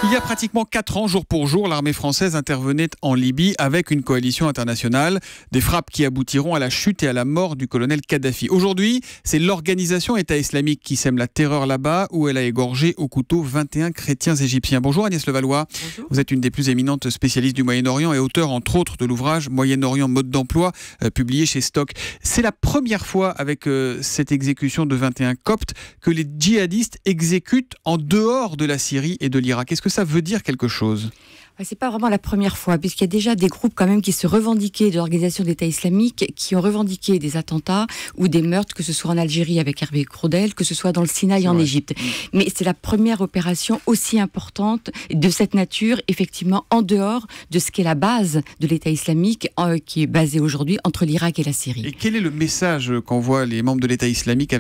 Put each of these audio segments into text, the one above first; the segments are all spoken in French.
Il y a pratiquement 4 ans, jour pour jour, l'armée française intervenait en Libye avec une coalition internationale. Des frappes qui aboutiront à la chute et à la mort du colonel Kadhafi. Aujourd'hui, c'est l'organisation État islamique qui sème la terreur là-bas, où elle a égorgé au couteau 21 chrétiens égyptiens. Bonjour Agnès Levallois. Bonjour. Vous êtes une des plus éminentes spécialistes du Moyen-Orient et auteur, entre autres, de l'ouvrage Moyen-Orient, mode d'emploi, publié chez Stock. C'est la première fois avec cette exécution de 21 Coptes que les djihadistes exécutent en dehors de la Syrie et de l'Irak. Est-ce que ça veut dire quelque chose ? C'est pas vraiment la première fois, puisqu'il y a déjà des groupes quand même qui se revendiquaient de l'organisation d'État islamique, qui ont revendiqué des attentats ou des meurtres, que ce soit en Algérie avec Hervé Crodel, que ce soit dans le Sinaï en Égypte. Mais c'est la première opération aussi importante de cette nature, effectivement, en dehors de ce qui est la base de l'État islamique, qui est basé aujourd'hui entre l'Irak et la Syrie. Et quel est le message qu'envoient les membres de l'État islamique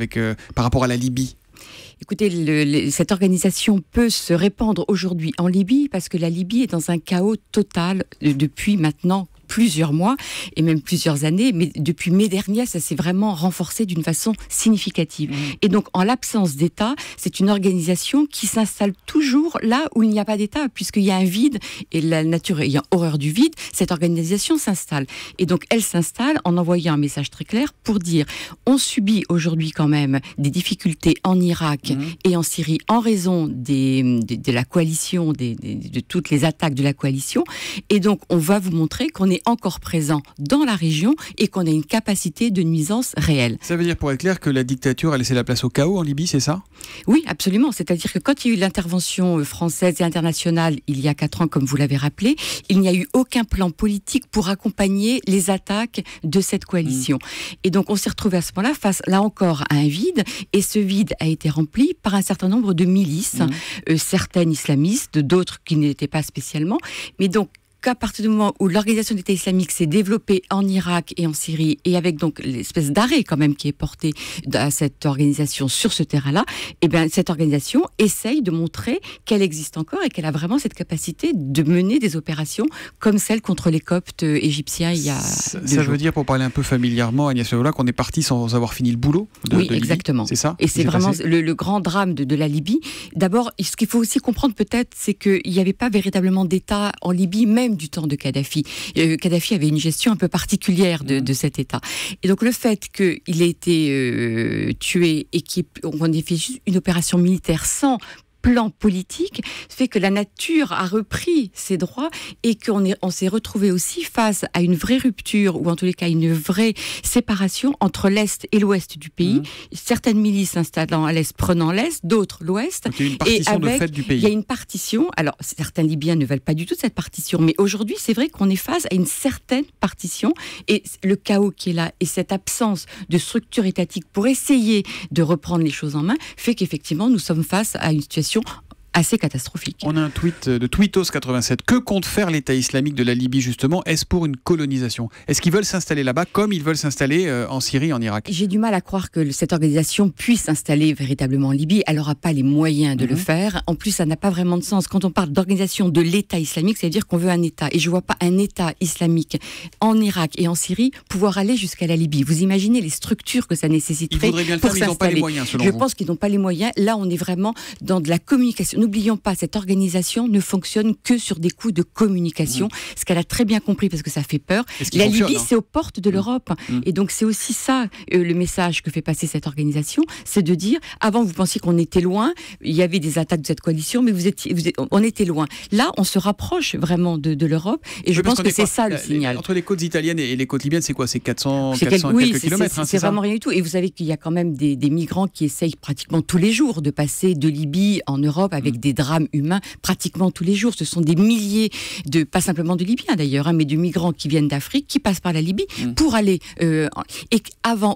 par rapport à la Libye ? Écoutez, cette organisation peut se répandre aujourd'hui en Libye parce que la Libye est dans un chaos total depuis maintenant plusieurs mois et même plusieurs années, mais depuis mai dernier, ça s'est vraiment renforcé d'une façon significative. Et donc, en l'absence d'État, c'est une organisation qui s'installe toujours là où il n'y a pas d'État, puisqu'il y a un vide, et la nature ayant horreur du vide, cette organisation s'installe. Et donc, elle s'installe en envoyant un message très clair pour dire, on subit aujourd'hui quand même des difficultés en Irak et en Syrie en raison de la coalition, de toutes les attaques de la coalition, et donc, on va vous montrer qu'on est encore présent dans la région et qu'on a une capacité de nuisance réelle. Ça veut dire, pour être clair, que la dictature a laissé la place au chaos en Libye, c'est ça ? Oui, absolument. C'est-à-dire que quand il y a eu l'intervention française et internationale il y a 4 ans, comme vous l'avez rappelé, il n'y a eu aucun plan politique pour accompagner les attaques de cette coalition. Et donc on s'est retrouvé à ce moment-là face, là encore, à un vide, et ce vide a été rempli par un certain nombre de milices, certaines islamistes, d'autres qui n'étaient pas spécialement, mais donc qu'à partir du moment où l'organisation d'État islamique s'est développée en Irak et en Syrie, et avec donc l'espèce d'arrêt quand même qui est porté à cette organisation sur ce terrain-là, et bien cette organisation essaye de montrer qu'elle existe encore et qu'elle a vraiment cette capacité de mener des opérations comme celle contre les Coptes égyptiens il y a Ça veut dire, pour parler un peu familièrement, Agnès Levallois, qu'on est parti sans avoir fini le boulot de Libye. Exactement. C'est ça ? Et c'est vraiment le grand drame de la Libye. D'abord, ce qu'il faut aussi comprendre peut-être, c'est qu'il n'y avait pas véritablement d'État en Libye, même du temps de Kadhafi. Kadhafi avait une gestion un peu particulière de cet État. Et donc le fait qu'il ait été tué et qu'on ait fait juste une opération militaire sans plan politique fait que la nature a repris ses droits et qu'on s'est retrouvé aussi face à une vraie rupture, ou en tous les cas une vraie séparation entre l'Est et l'Ouest du pays. Certaines milices s'installant à l'Est, prenant l'Est, d'autres l'Ouest. Donc il y a une partition de fait du pays. Il y a une partition. Alors certains Libyens ne veulent pas du tout cette partition, mais aujourd'hui c'est vrai qu'on est face à une certaine partition, et le chaos qui est là et cette absence de structure étatique pour essayer de reprendre les choses en main fait qu'effectivement nous sommes face à une situation assez catastrophique. On a un tweet de Tweetos87. Que compte faire l'État islamique de la Libye, justement ? Est-ce pour une colonisation ? Est-ce qu'ils veulent s'installer là-bas comme ils veulent s'installer en Syrie, en Irak ? J'ai du mal à croire que cette organisation puisse s'installer véritablement en Libye. Elle n'aura pas les moyens de le faire. En plus, ça n'a pas vraiment de sens. Quand on parle d'organisation de l'État islamique, ça veut dire qu'on veut un État. Et je ne vois pas un État islamique en Irak et en Syrie pouvoir aller jusqu'à la Libye. Vous imaginez les structures que ça nécessiterait. Ils voudraient bien le faire, mais ils n'ont pas les moyens, selon vous. Je pense qu'ils n'ont pas les moyens. Là, on est vraiment dans de la communication. N'oublions pas, cette organisation ne fonctionne que sur des coups de communication, ce qu'elle a très bien compris parce que ça fait peur. La Libye, c'est aux portes de l'Europe. Et donc, c'est aussi ça, le message que fait passer cette organisation, c'est de dire, avant, vous pensiez qu'on était loin, il y avait des attaques de cette coalition, mais on était loin. Là, on se rapproche vraiment de l'Europe, et je pense que c'est ça le signal. Entre les côtes italiennes et les côtes libyennes, c'est quoi ? C'est 400 quelques kilomètres, c'est vraiment rien du tout. Et vous savez qu'il y a quand même des migrants qui essayent pratiquement tous les jours de passer de Libye en Europe avec des drames humains pratiquement tous les jours. Ce sont des milliers pas simplement de Libyens d'ailleurs, mais de migrants qui viennent d'Afrique, qui passent par la Libye pour aller... et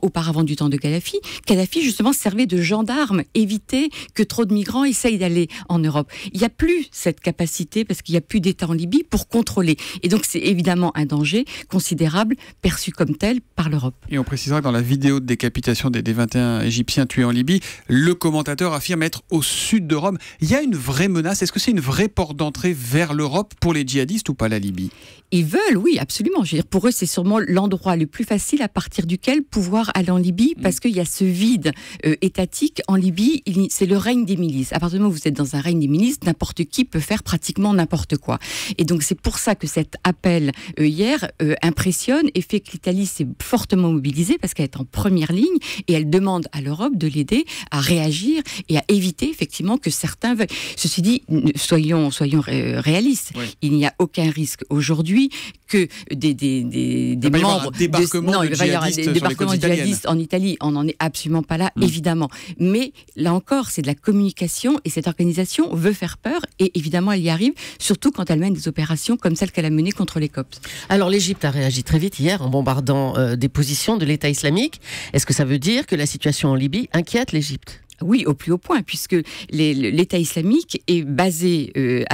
auparavant du temps de Kadhafi justement servait de gendarme, éviter que trop de migrants essayent d'aller en Europe. Il n'y a plus cette capacité, parce qu'il n'y a plus d'État en Libye pour contrôler. Et donc c'est évidemment un danger considérable, perçu comme tel par l'Europe. Et on précisera que dans la vidéo de décapitation des 21 Égyptiens tués en Libye, le commentateur affirme être au sud de Rome. Il y a une vraie menace? Est-ce que c'est une vraie porte d'entrée vers l'Europe pour les djihadistes ou pas, la Libye? Ils veulent, oui, absolument. Je veux dire, pour eux, c'est sûrement l'endroit le plus facile à partir duquel pouvoir aller en Libye, parce qu'il y a ce vide étatique en Libye. C'est le règne des milices. À partir du moment où vous êtes dans un règne des milices, n'importe qui peut faire pratiquement n'importe quoi. Et donc, c'est pour ça que cet appel hier impressionne et fait que l'Italie s'est fortement mobilisée, parce qu'elle est en première ligne et elle demande à l'Europe de l'aider à réagir et à éviter effectivement que certains veuillent. Ceci dit, soyons réalistes. Oui. Il n'y a aucun risque aujourd'hui que des membres il va y avoir un débarquement de djihadistes en Italie. On n'en est absolument pas là, évidemment. Mais là encore, c'est de la communication et cette organisation veut faire peur et évidemment, elle y arrive, surtout quand elle mène des opérations comme celle qu'elle a menées contre les Coptes. Alors l'Égypte a réagi très vite hier en bombardant des positions de l'État islamique. Est-ce que ça veut dire que la situation en Libye inquiète l'Égypte ? Oui, au plus haut point, puisque l'État islamique est basé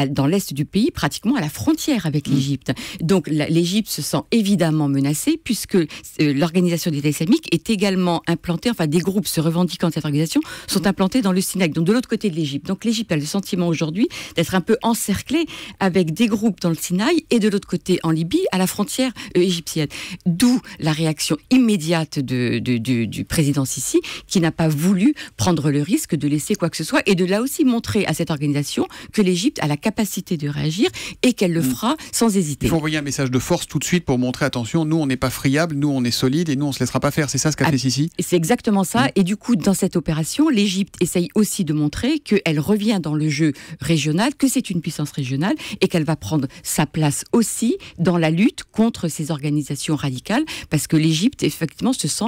dans l'est du pays, pratiquement à la frontière avec l'Égypte. Donc l'Égypte se sent évidemment menacée, puisque l'organisation de l'État islamique est également implantée, enfin des groupes se revendiquant de cette organisation sont implantés dans le Sinaï, donc de l'autre côté de l'Égypte. Donc l'Égypte a le sentiment aujourd'hui d'être un peu encerclée avec des groupes dans le Sinaï et de l'autre côté en Libye, à la frontière égyptienne. D'où la réaction immédiate du président Sisi, qui n'a pas voulu prendre le risque de laisser quoi que ce soit et de là aussi montrer à cette organisation que l'Égypte a la capacité de réagir et qu'elle le fera sans hésiter. Il faut envoyer un message de force tout de suite pour montrer, attention, nous on n'est pas friable, nous on est solide et nous on se laissera pas faire. C'est ça ce qu'a fait Sisi? C'est exactement ça. Et du coup, dans cette opération, l'Égypte essaye aussi de montrer qu'elle revient dans le jeu régional, que c'est une puissance régionale et qu'elle va prendre sa place aussi dans la lutte contre ces organisations radicales, parce que l'Égypte effectivement se sent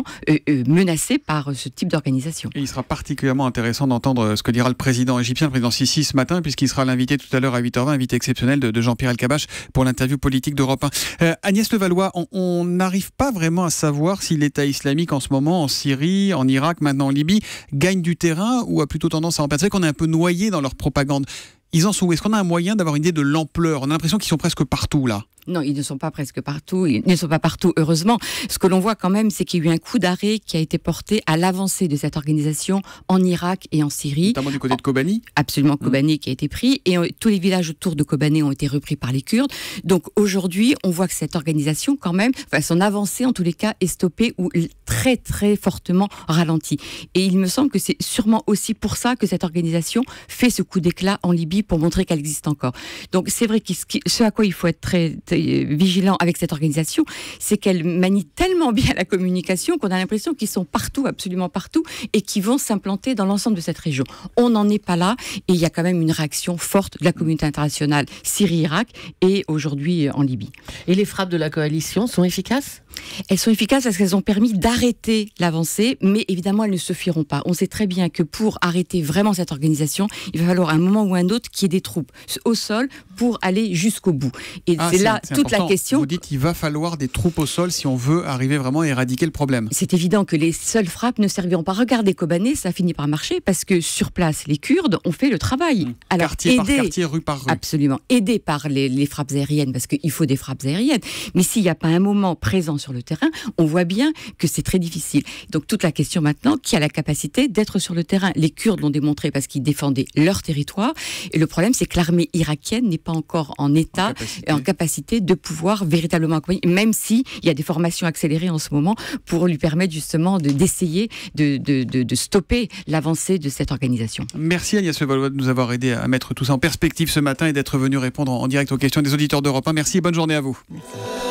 menacée par ce type d'organisation. Et il sera particulièrement intéressant d'entendre ce que dira le président égyptien, le président Sisi ce matin, puisqu'il sera l'invité tout à l'heure à 8h20, invité exceptionnel de Jean-Pierre Elkabbach pour l'interview politique d'Europe 1. Agnès Levallois, on n'arrive pas vraiment à savoir si l'État islamique en ce moment, en Syrie, en Irak, maintenant en Libye, gagne du terrain ou a plutôt tendance à en perdre. C'est vrai qu'on est un peu noyé dans leur propagande. Ils en sont où? Est-ce qu'on a un moyen d'avoir une idée de l'ampleur? On a l'impression qu'ils sont presque partout là. Non, ils ne sont pas presque partout, ils ne sont pas partout, heureusement. Ce que l'on voit quand même, c'est qu'il y a eu un coup d'arrêt qui a été porté à l'avancée de cette organisation en Irak et en Syrie. Notamment du côté de Kobani. Absolument, Kobani qui a été pris, et tous les villages autour de Kobani ont été repris par les Kurdes. Donc aujourd'hui, on voit que cette organisation quand même, enfin son avancée en tous les cas, est stoppée ou très très fortement ralentie. Et il me semble que c'est sûrement aussi pour ça que cette organisation fait ce coup d'éclat en Libye pour montrer qu'elle existe encore. Donc c'est vrai que ce à quoi il faut être très vigilant avec cette organisation, c'est qu'elle manie tellement bien la communication qu'on a l'impression qu'ils sont partout, absolument partout, et qu'ils vont s'implanter dans l'ensemble de cette région. On n'en est pas là, et il y a quand même une réaction forte de la communauté internationale, Syrie-Irak, et aujourd'hui en Libye. Et les frappes de la coalition sont efficaces ? Elles sont efficaces parce qu'elles ont permis d'arrêter l'avancée, mais évidemment elles ne suffiront pas. On sait très bien que pour arrêter vraiment cette organisation, il va falloir à un moment ou un autre qu'il y ait des troupes au sol pour aller jusqu'au bout. Et c'est là toute la question. Vous dites qu'il va falloir des troupes au sol si on veut arriver vraiment à éradiquer le problème. C'est évident que les seules frappes ne serviront pas. Regardez Kobané, ça finit par marcher parce que sur place, les Kurdes ont fait le travail. Alors, quartier par quartier, rue par rue. Absolument. Aidés par les frappes aériennes, parce qu'il faut des frappes aériennes. Mais s'il n'y a pas un moment présent sur le terrain, on voit bien que c'est très difficile. Donc toute la question maintenant, qui a la capacité d'être sur le terrain? Les Kurdes l'ont démontré parce qu'ils défendaient leur territoire. Et le problème, c'est que l'armée irakienne n'est pas encore en état et en capacité de pouvoir véritablement accompagner, même s'il y a des formations accélérées en ce moment pour lui permettre justement d'essayer de stopper l'avancée de cette organisation. Merci Agnès Levallois de nous avoir aidé à mettre tout ça en perspective ce matin et d'être venu répondre en direct aux questions des auditeurs d'Europe 1. Merci et bonne journée à vous. Merci.